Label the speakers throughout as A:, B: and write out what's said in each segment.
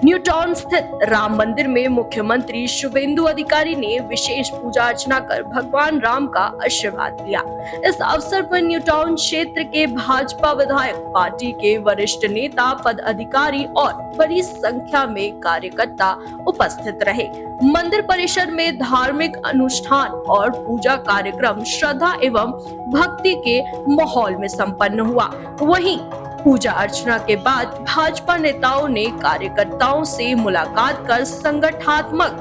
A: New town स्थित राम मंदिर में मुख्यमंत्री शुभेंदु अधिकारी ने विशेष पूजा अर्चना कर भगवान राम का आशीर्वाद लिया। इस अवसर पर न्यू टाउन क्षेत्र के भाजपा विधायक, पार्टी के वरिष्ठ नेता, पदाधिकारी और बड़ी संख्या में कार्यकर्ता उपस्थित रहे। मंदिर परिसर में धार्मिक अनुष्ठान और पूजा कार्यक्रम श्रद्धा एवं भक्ति के माहौल में संपन्न हुआ। वहीं पूजा अर्चना के बाद भाजपा नेताओं ने कार्यकर्ताओं से मुलाकात कर संगठनात्मक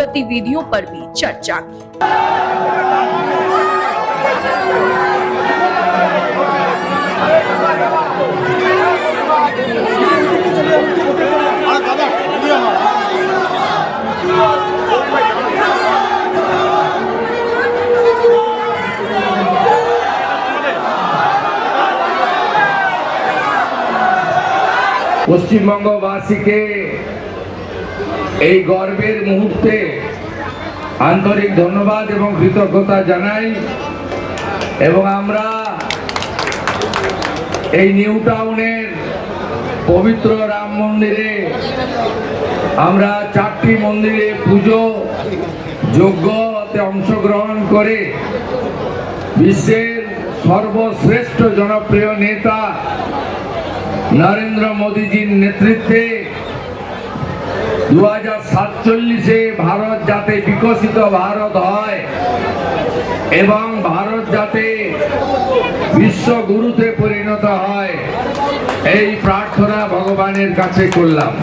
A: गतिविधियों पर भी चर्चा की।
B: পশ্চিমবঙ্গবাসীকে এই গর্বের মুহূর্তে আন্তরিক ধন্যবাদ এবং কৃতজ্ঞতা জানাই এবং আমরা এই নিউ টাউনের পবিত্র রাম মন্দিরে আমরা 4টি মন্দিরে পুজো যজ্ঞতে অংশগ্রহণ করে বিশ্বের সর্বশ্রেষ্ঠ জনপ্রিয় নেতা नरेंद्र मोदी जी नेतृत्वे 2047 भारत जाते विकसित भारत হয় এবং ভারত যাতে বিশ্বগুরুতে পরিণত হয় এই প্রার্থনা ভগবানের কাছে করলাম।